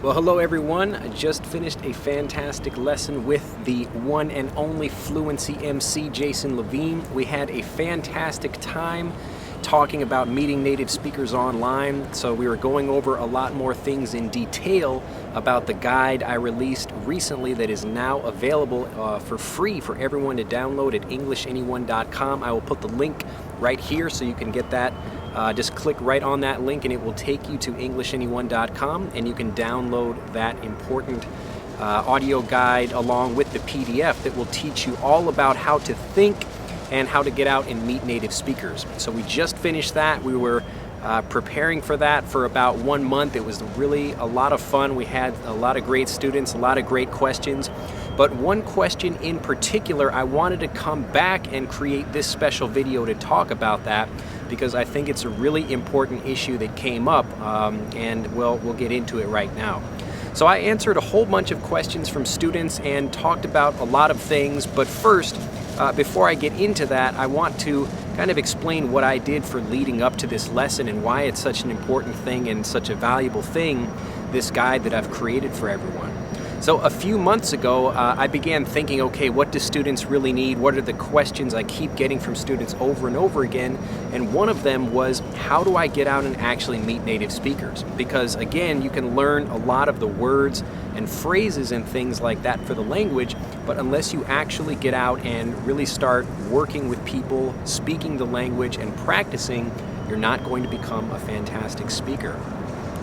Well, hello everyone. I just finished a fantastic lesson with the one and only Fluency MC, Jason Levine. We had a fantastic time talking about meeting native speakers online. So we were going over a lot more things in detail about the guide I released recently that is now available for free for everyone to download at EnglishAnyone.com. I will put the link right here so you can get that. Just click right on that link and it will take you to EnglishAnyone.com, and you can download that important audio guide along with the PDF that will teach you all about how to think and how to get out and meet native speakers. So we just finished that. We were preparing for that for about 1 month. It was really a lot of fun. We had a lot of great students, a lot of great questions. But one question in particular, I wanted to come back and create this special video to talk about that, because I think it's a really important issue that came up, and we'll get into it right now. So I answered a whole bunch of questions from students and talked about a lot of things, but first, before I get into that, I want to kind of explain what I did for leading up to this lesson and why it's such an important thing and such a valuable thing, this guide that I've created for everyone. So a few months ago, I began thinking, okay, what do students really need? What are the questions I keep getting from students over and over again? And one of them was, how do I get out and actually meet native speakers? Because again, you can learn a lot of the words and phrases and things like that for the language, but unless you actually get out and really start working with people, speaking the language and practicing, you're not going to become a fantastic speaker.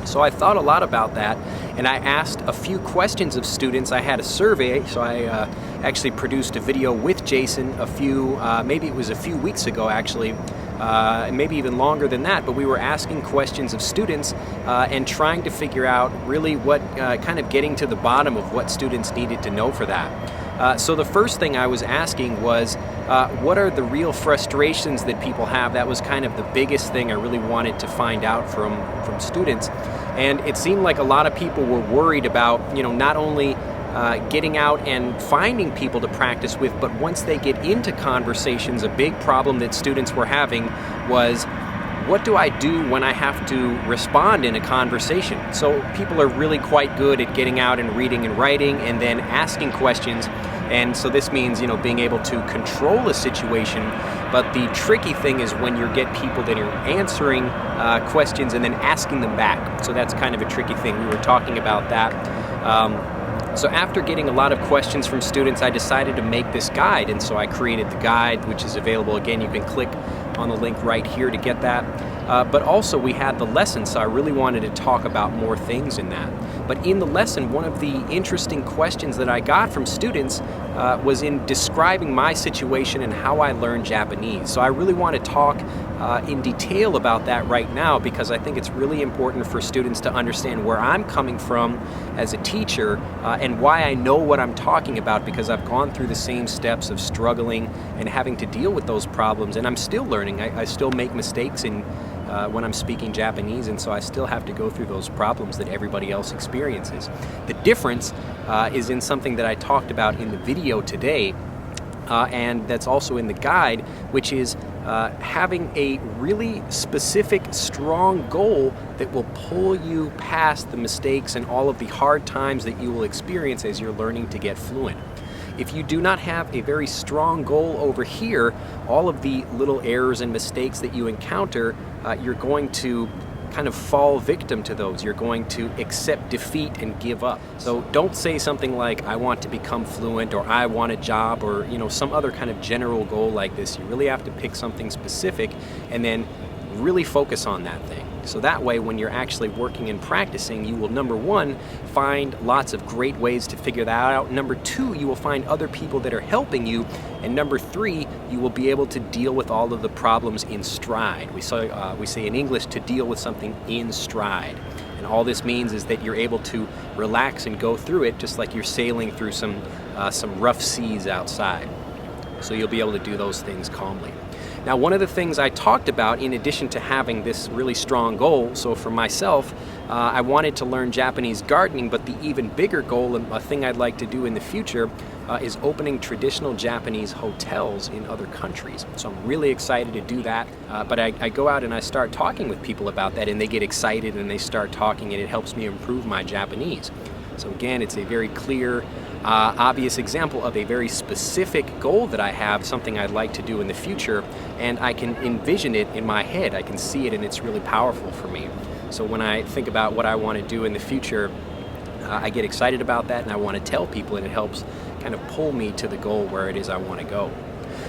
So I thought a lot about that, and I asked a few questions of students. I had a survey, so I actually produced a video with Jason maybe it was a few weeks ago actually, maybe even longer than that, but we were asking questions of students and trying to figure out really what, kind of getting to the bottom of what students needed to know for that. So the first thing I was asking was, what are the real frustrations that people have? That was kind of the biggest thing I really wanted to find out from students. And it seemed like a lot of people were worried about, not only getting out and finding people to practice with, but once they get into conversations, a big problem that students were having was, what do I do when I have to respond in a conversation? So people are really quite good at getting out and reading and writing and then asking questions. And so this means, being able to control a situation. But the tricky thing is when you get people that are answering questions and then asking them back. So that's kind of a tricky thing. We were talking about that. So after getting a lot of questions from students, I decided to make this guide. And so I created the guide, which is available. Again, you can click on the link right here to get that. But also we had the lesson, so I really wanted to talk about more things in that. But in the lesson, one of the interesting questions that I got from students was in describing my situation and how I learned Japanese. So I really want to talk in detail about that right now, because I think it's really important for students to understand where I'm coming from as a teacher and why I know what I'm talking about, because I've gone through the same steps of struggling and having to deal with those problems, and I'm still learning. I still make mistakes when I'm speaking Japanese, and so I still have to go through those problems that everybody else experiences. The difference is in something that I talked about in the video today, and that's also in the guide, which is having a really specific, strong goal that will pull you past the mistakes and all of the hard times that you will experience as you're learning to get fluent. If you do not have a very strong goal over here, all of the little errors and mistakes that you encounter, you're going to kind of fall victim to those. You're going to accept defeat and give up. So don't say something like, I want to become fluent, or I want a job, or some other kind of general goal like this. You really have to pick something specific and then really focus on that thing. So that way, when you're actually working and practicing, you will, number one, find lots of great ways to figure that out. Number two, you will find other people that are helping you. And number three, you will be able to deal with all of the problems in stride. We say in English to deal with something in stride. And all this means is that you're able to relax and go through it just like you're sailing through some rough seas outside. So you'll be able to do those things calmly. Now, one of the things I talked about, in addition to having this really strong goal, so for myself, I wanted to learn Japanese gardening, but the even bigger goal, and a thing I'd like to do in the future, is opening traditional Japanese hotels in other countries. So I'm really excited to do that, but I go out and I start talking with people about that, and they get excited and they start talking, and it helps me improve my Japanese. So again, it's a very clear, obvious example of a very specific goal that I have, something I'd like to do in the future, and I can envision it in my head. I can see it, and it's really powerful for me. So when I think about what I want to do in the future, I get excited about that, and I want to tell people, and it helps kind of pull me to the goal where it is I want to go.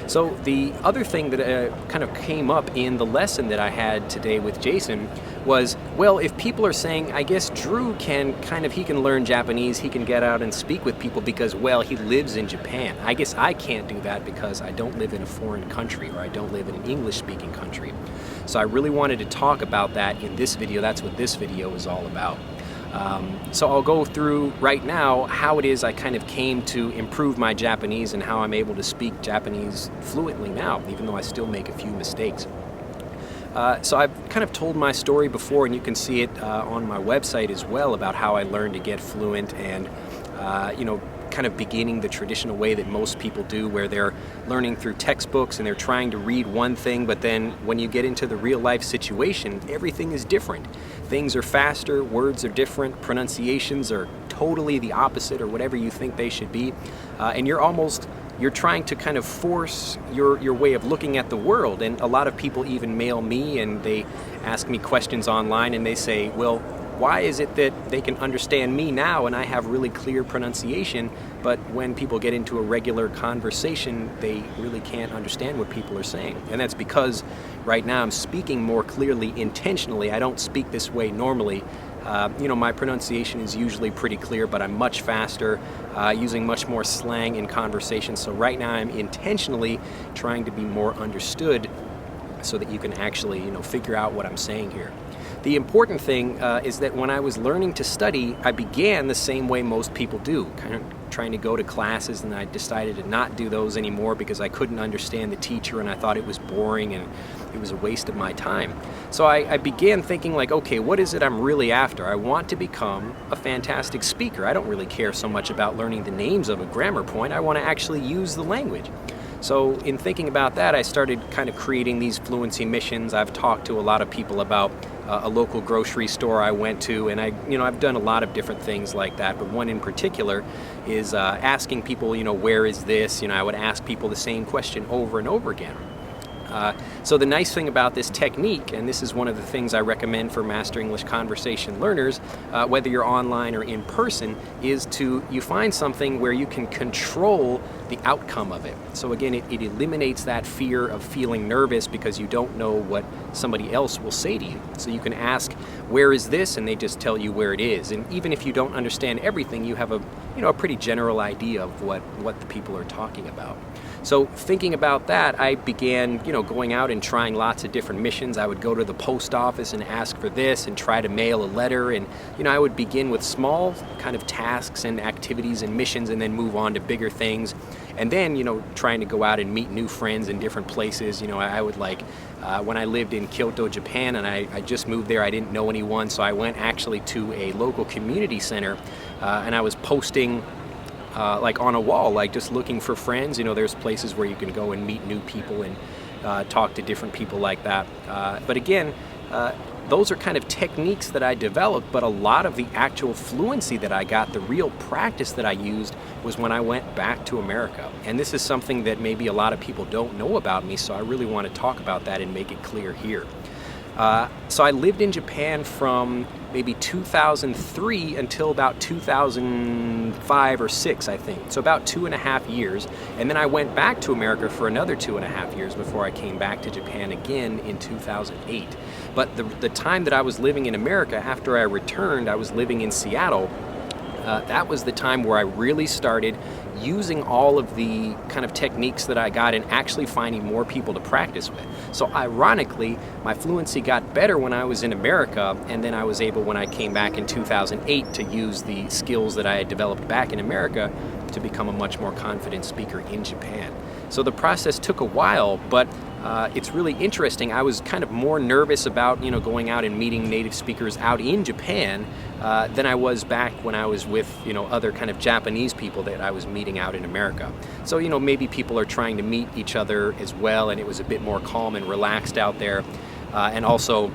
So the other thing that kind of came up in the lesson that I had today with Jason was, well, if people are saying, I guess Drew he can learn Japanese, he can get out and speak with people because, well, he lives in Japan. I guess I can't do that because I don't live in a foreign country, or I don't live in an English-speaking country. So I really wanted to talk about that in this video. That's what this video is all about. So I'll go through right now how it is I kind of came to improve my Japanese and how I'm able to speak Japanese fluently now, even though I still make a few mistakes. So I've kind of told my story before, and you can see it on my website as well, about how I learned to get fluent and, kind of beginning the traditional way that most people do, where they're learning through textbooks and they're trying to read one thing, but then when you get into the real life situation, everything is different. Things are faster, words are different, pronunciations are totally the opposite, or whatever you think they should be, and you're trying to kind of force your way of looking at the world. And a lot of people even mail me and they ask me questions online, and they say, well, why is it that they can understand me now and I have really clear pronunciation, but when people get into a regular conversation, they really can't understand what people are saying? And that's because right now I'm speaking more clearly intentionally. I don't speak this way normally. My pronunciation is usually pretty clear, but I'm much faster, using much more slang in conversation. So right now I'm intentionally trying to be more understood so that you can actually, figure out what I'm saying here. The important thing is that when I was learning to study, I began the same way most people do, kind of trying to go to classes, and I decided to not do those anymore because I couldn't understand the teacher and I thought it was boring and it was a waste of my time. So I began thinking like, okay, what is it I'm really after? I want to become a fantastic speaker. I don't really care so much about learning the names of a grammar point. I want to actually use the language. So in thinking about that, I started kind of creating these fluency missions. I've talked to a lot of people about a local grocery store I went to, and I've done a lot of different things like that, but one in particular is asking people, where is this? I would ask people the same question over and over again. So the nice thing about this technique, and this is one of the things I recommend for Master English Conversation learners, whether you're online or in person, is you find something where you can control the outcome of it. So again, it eliminates that fear of feeling nervous because you don't know what somebody else will say to you. So you can ask, where is this? And they just tell you where it is. And even if you don't understand everything, you have a pretty general idea of what the people are talking about. So thinking about that, I began, going out and trying lots of different missions. I would go to the post office and ask for this and try to mail a letter. And, I would begin with small kind of tasks and activities and missions and then move on to bigger things. And then, trying to go out and meet new friends in different places. I would when I lived in Kyoto, Japan, and I just moved there, I didn't know anyone. So I went actually to a local community center and I was posting on a wall, just looking for friends. There's places where you can go and meet new people and talk to different people like that. But again, those are kind of techniques that I developed, but a lot of the actual fluency that I got, the real practice that I used, was when I went back to America. And this is something that maybe a lot of people don't know about me, so I really want to talk about that and make it clear here. So I lived in Japan from maybe 2003 until about 2005 or 6, I think. So about 2.5 years. And then I went back to America for another 2.5 years before I came back to Japan again in 2008. But the time that I was living in America, after I returned, I was living in Seattle. That was the time where I really started using all of the kind of techniques that I got and actually finding more people to practice with. So ironically, my fluency got better when I was in America, and then I was able, when I came back in 2008, to use the skills that I had developed back in America to become a much more confident speaker in Japan. So the process took a while, but it's really interesting. I was kind of more nervous about, going out and meeting native speakers out in Japan than I was back when I was with, other kind of Japanese people that I was meeting out in America. So, maybe people are trying to meet each other as well, and it was a bit more calm and relaxed out there. And also,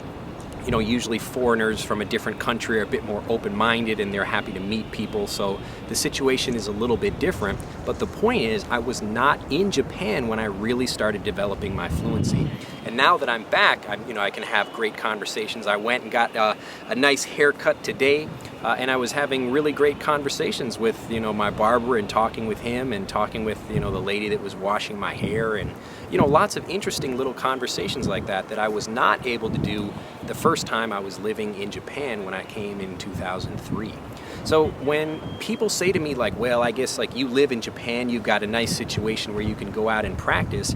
usually foreigners from a different country are a bit more open-minded and they're happy to meet people. So the situation is a little bit different. But the point is, I was not in Japan when I really started developing my fluency. And now that I'm back, I can have great conversations. I went and got a nice haircut today, and I was having really great conversations with, my barber, and talking with him, and talking with, the lady that was washing my hair, and, lots of interesting little conversations like that I was not able to do the first time I was living in Japan when I came in 2003. So when people say to me like, well, I guess like you live in Japan, you've got a nice situation where you can go out and practice,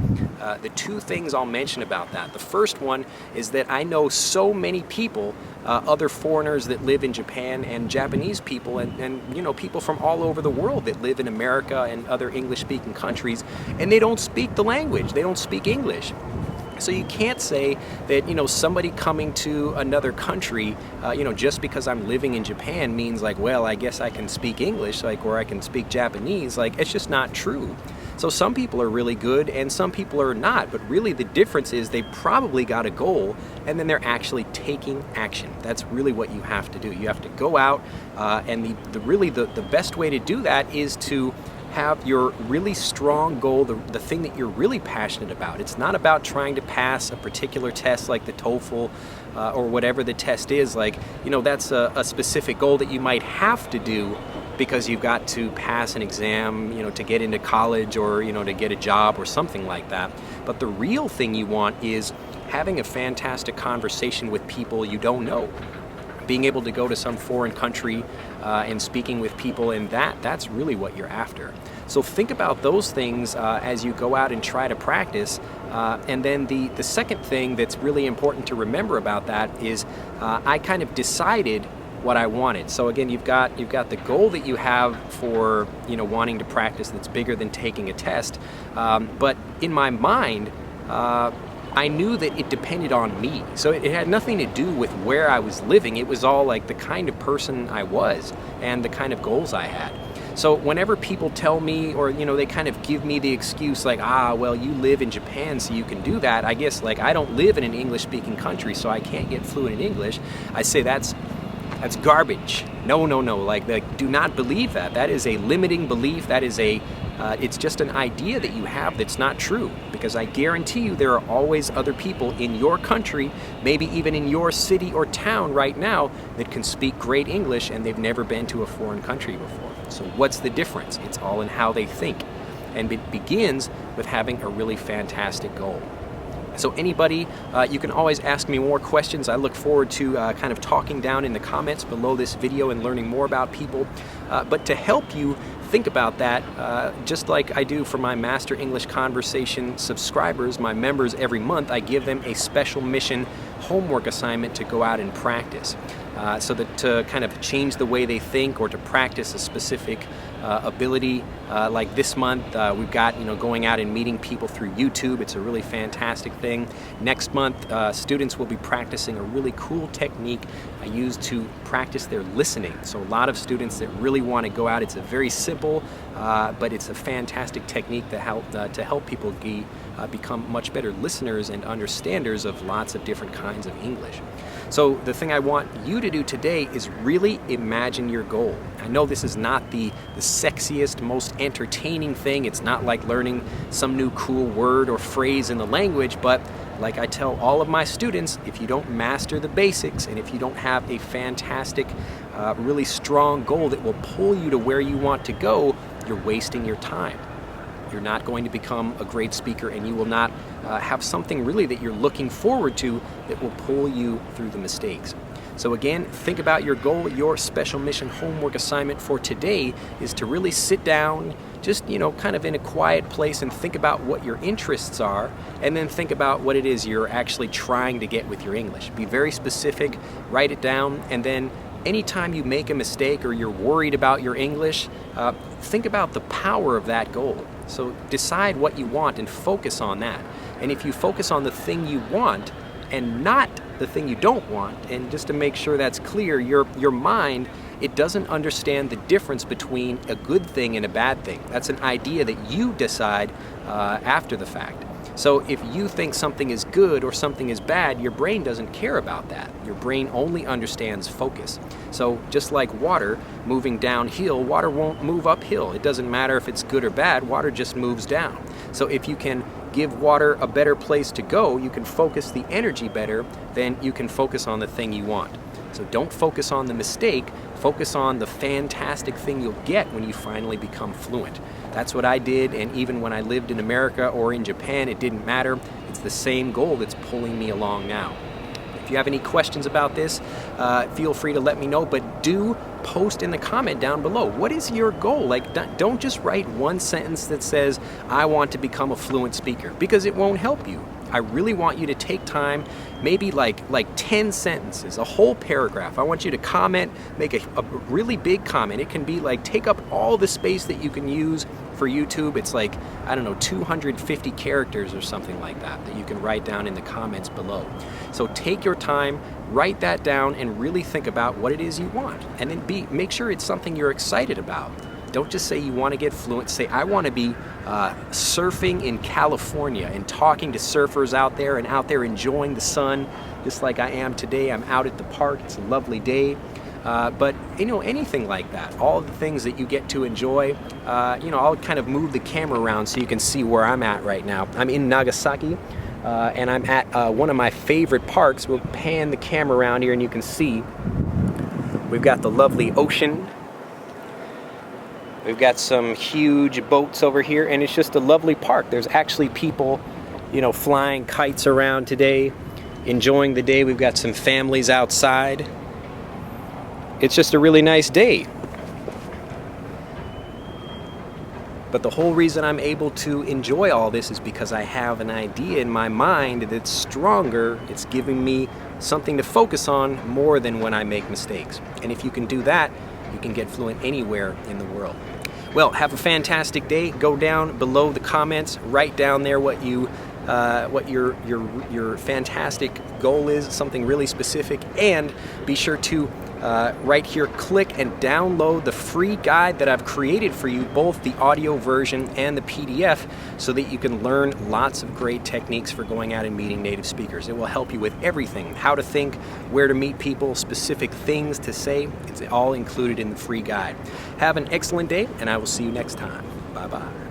the two things I'll mention about that. The first one is that I know so many people, other foreigners that live in Japan, and Japanese people, and people from all over the world that live in America and other English-speaking countries, and they don't speak the language. They don't speak English. So you can't say that, somebody coming to another country, just because I'm living in Japan means like, well, I guess I can speak English, or I can speak Japanese. It's just not true. So some people are really good and some people are not, but really the difference is they probably got a goal and then they're actually taking action. That's really what you have to do. You have to go out, and the best way to do that is to have your really strong goal, the thing that you're really passionate about. It's not about trying to pass a particular test like the TOEFL or whatever the test is. That's a specific goal that you might have to do because you've got to pass an exam, to get into college, or, to get a job or something like that. But the real thing you want is having a fantastic conversation with people you don't know. Being able to go to some foreign country and speaking with people, and that's really what you're after. So think about those things as you go out and try to practice. And then the second thing that's really important to remember about that is I kind of decided what I wanted. So again, you've got the goal that you have for wanting to practice that's bigger than taking a test. But in my mind, I knew that it depended on me. So it had nothing to do with where I was living. It was all like the kind of person I was and the kind of goals I had. So whenever people tell me, or they kind of give me the excuse like, well, you live in Japan so you can do that, I guess I don't live in an English-speaking country so I can't get fluent in English, I say that's garbage. No. Do not believe that. That is a limiting belief. That is it's just an idea that you have that's not true, because I guarantee you there are always other people in your country, maybe even in your city or town right now, that can speak great English and they've never been to a foreign country before. So what's the difference? It's all in how they think. And it begins with having a really fantastic goal. So anybody, you can always ask me more questions. I look forward to kind of talking down in the comments below this video and learning more about people. But to help you think about that, just like I do for my Master English Conversation subscribers, my members, every month, I give them a special mission homework assignment to go out and practice. So that to kind of change the way they think or to practice a specific ability. Like this month, we've got going out and meeting people through YouTube. It's a really fantastic thing. Next month, students will be practicing a really cool technique I use to practice their listening. So a lot of students that really want to go out, it's a very simple, but it's a fantastic technique to help people become much better listeners and understanders of lots of different kinds of English. So the thing I want you to do today is really imagine your goal. I know this is not the sexiest, most entertaining thing. It's not like learning some new cool word or phrase in the language, but like I tell all of my students, if you don't master the basics and if you don't have a fantastic, really strong goal that will pull you to where you want to go, you're wasting your time. You're not going to become a great speaker, and you will not have something really that you're looking forward to that will pull you through the mistakes. So again, think about your goal. Your special mission homework assignment for today is to really sit down, just kind of in a quiet place, and think about what your interests are, and then think about what it is you're actually trying to get with your English. Be very specific, write it down, and then anytime you make a mistake or you're worried about your English, think about the power of that goal. So decide what you want and focus on that. And if you focus on the thing you want and not the thing you don't want, and just to make sure that's clear, your mind, it doesn't understand the difference between a good thing and a bad thing. That's an idea that you decide after the fact. So if you think something is good or something is bad, your brain doesn't care about that. Your brain only understands focus. So just like water moving downhill, water won't move uphill. It doesn't matter if it's good or bad, water just moves down. So if you can give water a better place to go, you can focus the energy better, then you can focus on the thing you want. So don't focus on the mistake, focus on the fantastic thing you'll get when you finally become fluent. That's what I did, and even when I lived in America or in Japan, it didn't matter. It's the same goal that's pulling me along now. If you have any questions about this, feel free to let me know, but do post in the comment down below. What is your goal? Like, don't just write one sentence that says, I want to become a fluent speaker, because it won't help you. I really want you to take time, maybe like 10 sentences, a whole paragraph. I want you to comment, make a really big comment. It can be like, take up all the space that you can use for YouTube. It's like, I don't know, 250 characters or something like that you can write down in the comments below. So take your time, write that down, and really think about what it is you want. And then make sure it's something you're excited about. Don't just say you want to get fluent. Say, I want to be surfing in California and talking to surfers out there and out there enjoying the sun, just like I am today. I'm out at the park. It's a lovely day. But, anything like that, all the things that you get to enjoy, I'll kind of move the camera around so you can see where I'm at right now. I'm in Nagasaki, and I'm at one of my favorite parks. We'll pan the camera around here and you can see we've got the lovely ocean. We've got some huge boats over here, and it's just a lovely park. There's actually people, flying kites around today, enjoying the day. We've got some families outside. It's just a really nice day. But the whole reason I'm able to enjoy all this is because I have an idea in my mind that's stronger. It's giving me something to focus on more than when I make mistakes. And if you can do that, you can get fluent anywhere in the world. Well, have a fantastic day. Go down below the comments, write down there what your fantastic goal is, something really specific, and be sure to right here, click and download the free guide that I've created for you, both the audio version and the PDF, so that you can learn lots of great techniques for going out and meeting native speakers. It will help you with everything, how to think, where to meet people, specific things to say. It's all included in the free guide. Have an excellent day, and I will see you next time. Bye-bye.